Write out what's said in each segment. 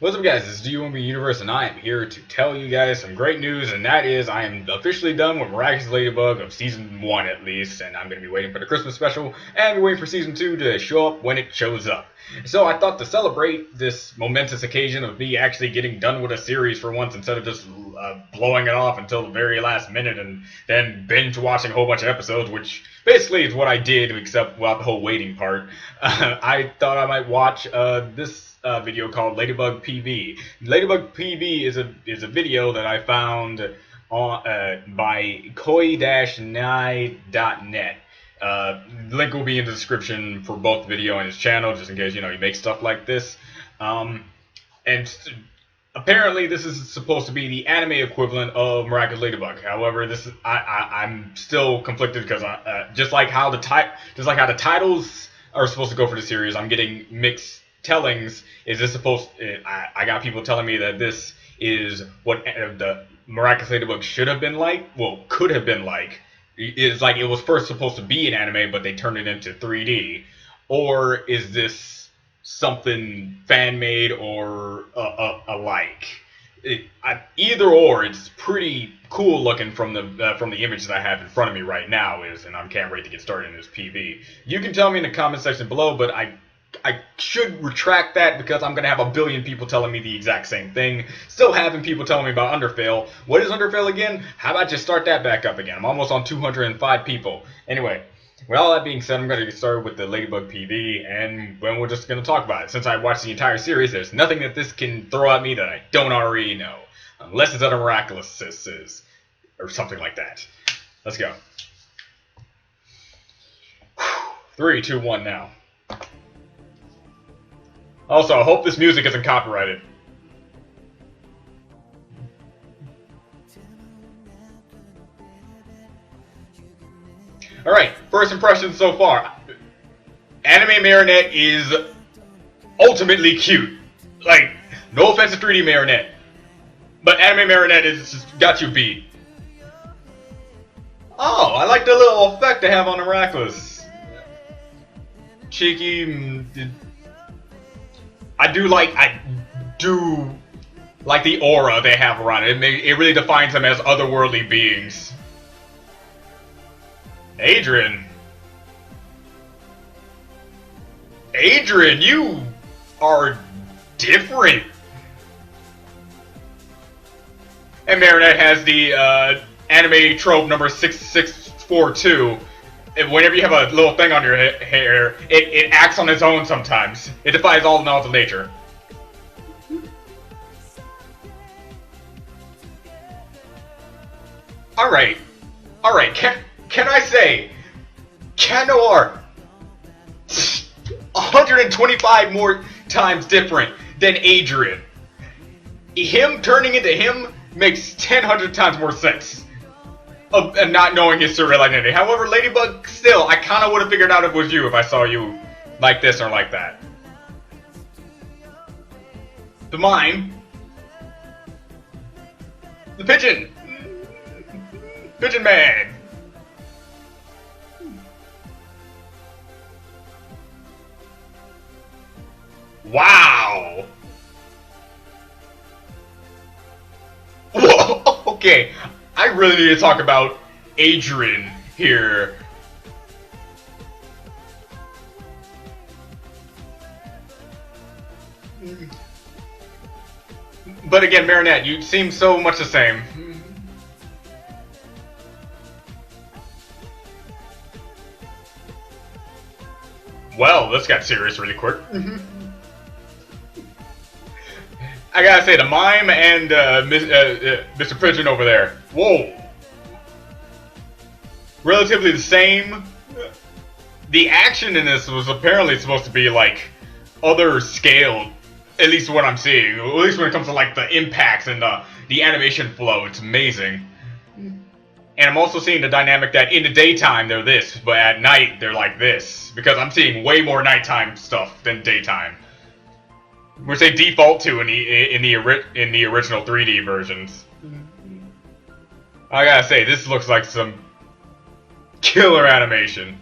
What's up, guys? It's DUMB Universe, and I am here to tell you guys some great news, and that is I am officially done with Miraculous Ladybug of Season 1 at least, and I'm going to be waiting for the Christmas special, and waiting for Season 2 to show up when it shows up. So I thought to celebrate this momentous occasion of me actually getting done with a series for once, instead of just blowing it off until the very last minute and then binge watching a whole bunch of episodes, which basically is what I did, except without the whole waiting part. I thought I might watch this video called Ladybug PV. Ladybug PV is a video that I found on by koi-nai.net. Link will be in the description for both the video and his channel, just in case you make stuff like this. And apparently this is supposed to be the anime equivalent of Miraculous Ladybug. However, this is I'm still conflicted because just like how the titles are supposed to go for the series, I'm getting mixed tellings. Is this supposed? I got people telling me that this is what the Miraculous Ladybug should have been like. Well, could have been like. It's like it was first supposed to be an anime, but they turned it into 3D. Or is this something fan made or alike? Either or, it's pretty cool looking from the image that I have in front of me right now. And I can't wait to get started in this PV. You can tell me in the comment section below, but I should retract that because I'm going to have a billion people telling me the exact same thing. Still having people telling me about Underfell. What is Underfell again? How about just start that back up again? I'm almost on 205 people. Anyway, with all that being said, I'm going to get started with the Ladybug PV, and then we're just going to talk about it. Since I watched the entire series, there's nothing that this can throw at me that I don't already know. Unless it's other Miraculous is, or something like that. Let's go. 3, 2, 1 now. Also, I hope this music isn't copyrighted. Alright, first impressions so far. Anime Marinette is ultimately cute. Like, no offense to 3D Marinette, but Anime Marinette is just got you beat. Oh, I like the little effect they have on the Miraculous. Cheeky. I do like the aura they have around it. It really defines them as otherworldly beings. Adrian, you are different. And Marinette has the anime trope number 6642. Whenever you have a little thing on your hair, it acts on its own sometimes. It defies all laws of nature. Alright. Can I say, Cat Noir 125 more times different than Adrian. Him turning into him makes 100 times more sense. And not knowing his surreal identity. However, Ladybug, still, I kind of would have figured out it was you if I saw you like this or like that. The mime. The pigeon. Pigeon Man. Wow. Whoa, okay. I really need to talk about Adrian here. But again, Marinette, you seem so much the same. Well, this got serious really quick. I gotta say, the mime and Mr. Pigeon over there. Whoa. Relatively the same. The action in this was apparently supposed to be like other scaled, at least what I'm seeing. At least when it comes to like the impacts and the animation flow, it's amazing. And I'm also seeing the dynamic that in the daytime they're this, but at night they're like this, because I'm seeing way more nighttime stuff than daytime. Which they default to in the original 3D versions. I gotta say, this looks like some killer animation.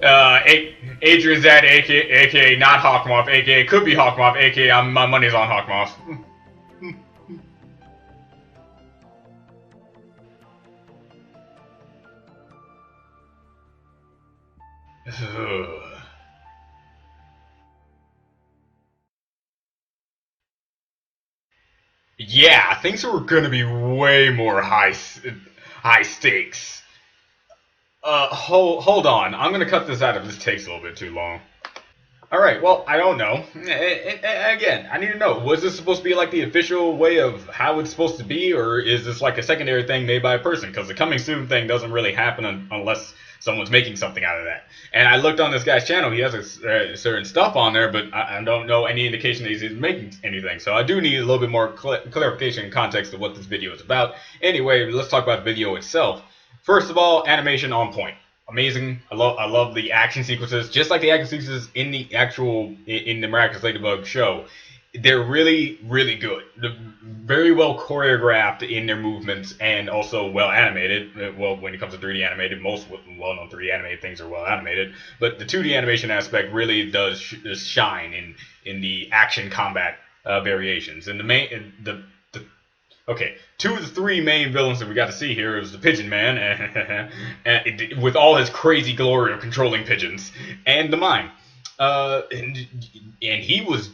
Adrian's dad, aka not Hawkmoth, aka could be Hawkmoth, aka my money's on Hawkmoth. Yeah, things were gonna be way more high stakes. Hold on. I'm gonna cut this out if this takes a little bit too long. All right. Well, I don't know. Again, I need to know: was this supposed to be like the official way of how it's supposed to be, or is this like a secondary thing made by a person? Because the coming soon thing doesn't really happen unless someone's making something out of that. And I looked on this guy's channel; he has certain stuff on there, but I don't know any indication that he's making anything. So I do need a little bit more clarification and context of what this video is about. Anyway, let's talk about the video itself. First of all, animation on point. Amazing. I love the action sequences, just like the action sequences in the Miraculous Ladybug show. They're really, really good. They're very well choreographed in their movements and also well animated. Well, when it comes to 3D animated, most well-known 3D animated things are well animated, but the 2D animation aspect really does shine in the action combat variations. And okay, two of the three main villains that we got to see here is the Pigeon Man, with all his crazy glory of controlling pigeons, and the Mime. And he was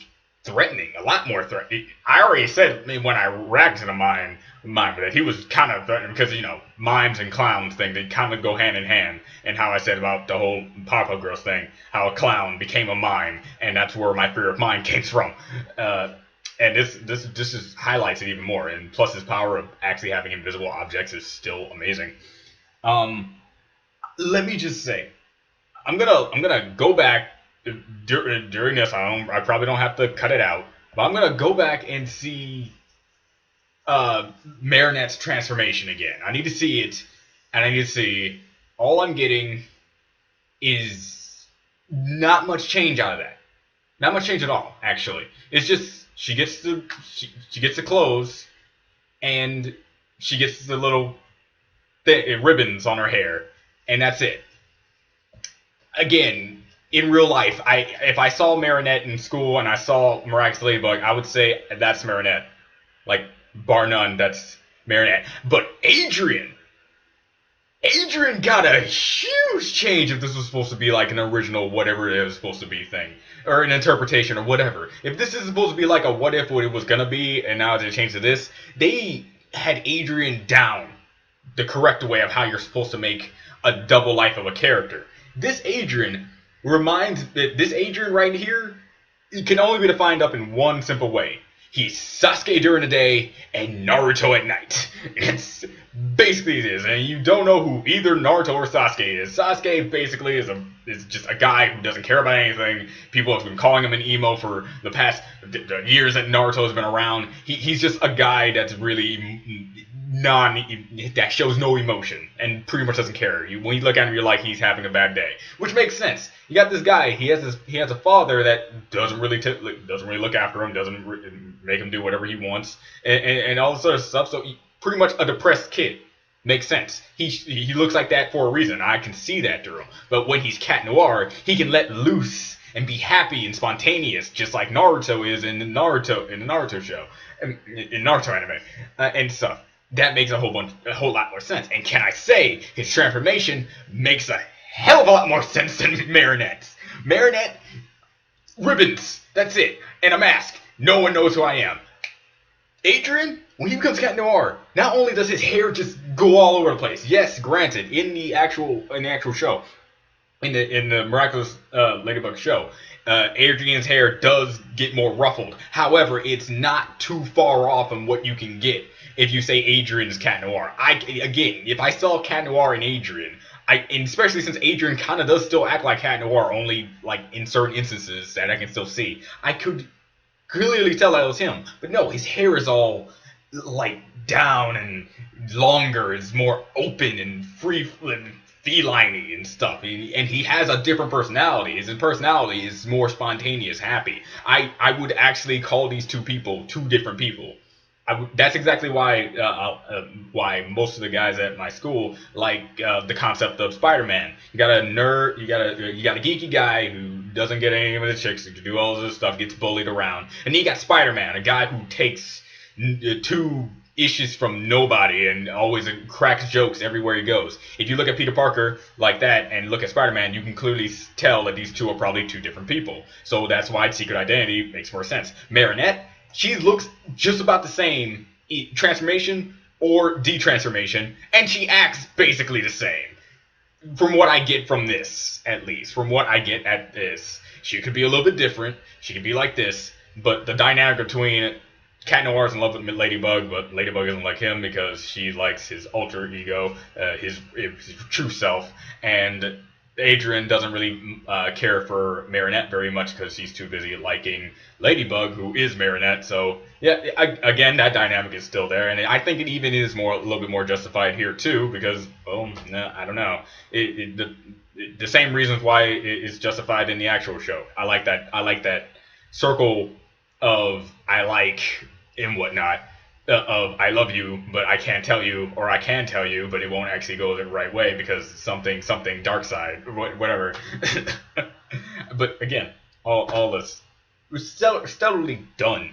threatening, a lot more threatening. I already said when I reacted to the Mime that he was kind of threatening because, you know, mimes and clowns thing, they kind of go hand in hand. And how I said about the whole Pop-Up Girls thing, how a clown became a mime, and that's where my fear of mime came from. And this just highlights it even more, and plus his power of actually having invisible objects is still amazing. Let me just say, I'm gonna go back during this. I probably don't have to cut it out, but I'm gonna go back and see Marinette's transformation again. I need to see it, and I need to see. All I'm getting is not much change out of that. Not much change at all, actually. It's just she gets the clothes, and she gets the little ribbons on her hair, and that's it. Again, in real life, if I saw Marinette in school and I saw Miraculous Ladybug, I would say that's Marinette. Like, bar none, that's Marinette. But Adrian got a huge change if this was supposed to be like an original whatever it was supposed to be thing. Or an interpretation or whatever. If this is supposed to be like a what if what it was going to be and now they changed to this, they had Adrian down the correct way of how you're supposed to make a double life of a character. This Adrian right here, it can only be defined up in one simple way. He's Sasuke during the day and Naruto at night. It's basically it is, and you don't know who either Naruto or Sasuke is. Sasuke basically is just a guy who doesn't care about anything. People have been calling him an emo for the past the years that Naruto has been around. He's just a guy that's really that shows no emotion and pretty much doesn't care. When you look at him, you're like he's having a bad day, which makes sense. You got this guy. He has a father that doesn't really look after him, doesn't make him do whatever he wants, and all this sort of stuff. So pretty much a depressed kid. Makes sense. He looks like that for a reason. I can see that through him. But when he's Cat Noir, he can let loose and be happy and spontaneous, just like Naruto is in the Naruto show, in Naruto anime and stuff. That makes a whole lot more sense. And can I say his transformation makes a hell of a lot more sense than Marinette's. Marinette, ribbons, that's it, and a mask. No one knows who I am. Adrian, when he becomes Cat Noir, not only does his hair just go all over the place. Yes, granted, in the actual show, in the Miraculous Ladybug show, Adrian's hair does get more ruffled. However, it's not too far off from what you can get if you say Adrian's Cat Noir. Again, if I saw Cat Noir and Adrian, and especially since Adrian kind of does still act like Cat Noir, only like in certain instances that I can still see, I could clearly tell that was him. But no, his hair is all like down and longer. It's more open and free and feline-y and stuff. And he has a different personality. His personality is more spontaneous, happy. I would actually call these two people two different people. that's exactly why most of the guys at my school like the concept of Spider-Man. You got a nerd, you got a geeky guy who doesn't get any of the chicks, who can do all this stuff, gets bullied around, and then you got Spider-Man, a guy who takes two issues from nobody and always cracks jokes everywhere he goes. If you look at Peter Parker like that and look at Spider-Man, you can clearly tell that these two are probably two different people. So that's why Secret Identity makes more sense. Marinette, she looks just about the same, transformation or detransformation, and she acts basically the same. From what I get from this, at least. From what I get at this. She could be a little bit different. She could be like this. But the dynamic between Cat Noir's in love with Ladybug, but Ladybug isn't like him because she likes his alter ego, his true self, and Adrian doesn't really care for Marinette very much because he's too busy liking Ladybug, who is Marinette. So yeah, again, that dynamic is still there, and I think it even is a little bit more justified here too because, well, I don't know, the same reasons why it's justified in the actual show. I like that circle of I like and whatnot. Of I love you, but I can't tell you, or I can tell you, but it won't actually go the right way because something dark side, whatever. But again, all this was stellarly done.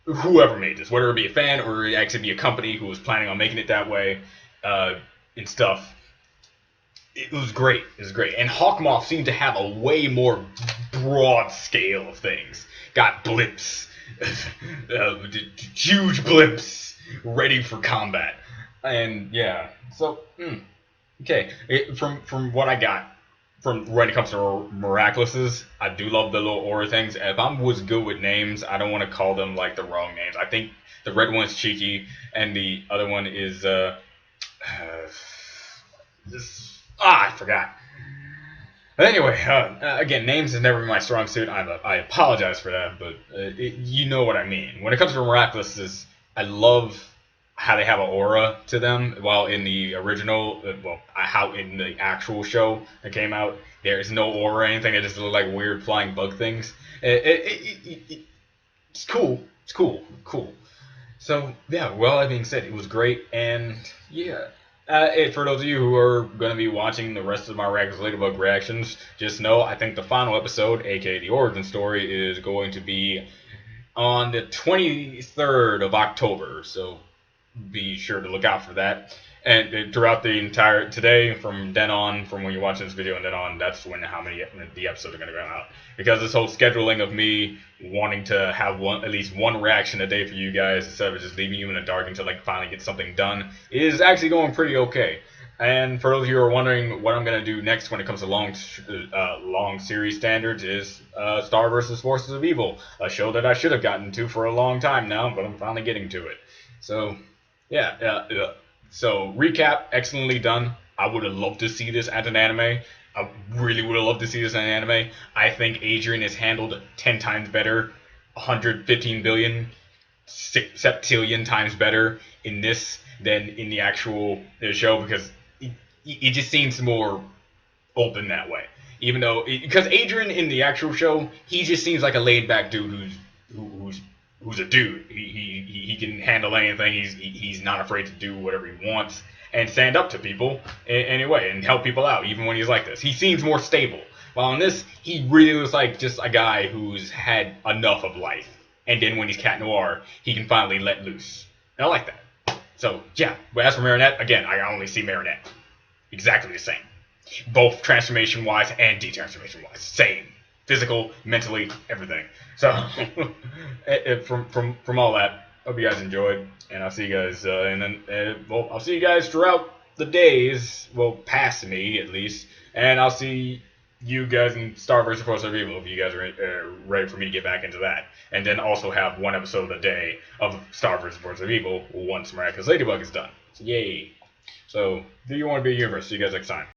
Whoever made this, whether it be a fan or it actually be a company who was planning on making it that way, and stuff, it was great. It was great. And Hawkmoth seemed to have a way more broad scale of things. Got blimps. Huge blimps ready for combat, and yeah. So okay, from what I got from when it comes to Miraculouses, I do love the little aura things. If I was good with names, I don't want to call them like the wrong names. I think the red one's Cheeky, and the other one is I forgot. But anyway, again, names is never my strong suit. I apologize for that, but you know what I mean. When it comes to Miraculous, I love how they have an aura to them, while in the original, how in the actual show that came out, there is no aura or anything. They just look like weird flying bug things. It's cool. It's cool. So, yeah, well, that being said, it was great, and yeah. For those of you who are going to be watching the rest of my Miraculous Ladybug reactions, just know I think the final episode, aka the origin story, is going to be on the 23rd of October. So be sure to look out for that. And throughout the entire today, from then on, from when you're watching this video and then on, that's when the episodes are going to come out. Because this whole scheduling of me wanting to have at least one reaction a day for you guys instead of just leaving you in the dark until I finally get something done is actually going pretty okay. And for those of you who are wondering what I'm going to do next when it comes to long series standards is Star vs. Forces of Evil, a show that I should have gotten to for a long time now, but I'm finally getting to it. So, yeah. So, recap, excellently done. I would have loved to see this as an anime. I really would have loved to see this as an anime. I think Adrian is handled 10 times better, 115 billion, septillion times better in this than in the actual show because it just seems more open that way. Even though, because Adrian in the actual show, he just seems like a laid-back dude who's a dude. He can handle anything. He's not afraid to do whatever he wants and stand up to people anyway and help people out even when he's like this. He seems more stable. While in this, he really looks like just a guy who's had enough of life. And then when he's Cat Noir, he can finally let loose. And I like that. So, yeah. But as for Marinette, again, I only see Marinette. Exactly the same. Both transformation-wise and detransformation-wise. Same. Physical, mentally, everything. So, from all that, hope you guys enjoyed, and I'll see you guys, I'll see you guys throughout the days, well, past me at least, and I'll see you guys in Star vs. Forces of Evil if you guys are ready for me to get back into that, and then also have one episode a day of Star vs. Forces of Evil once Miraculous Ladybug is done. So, yay! So, do you want to be a universe? See you guys next time.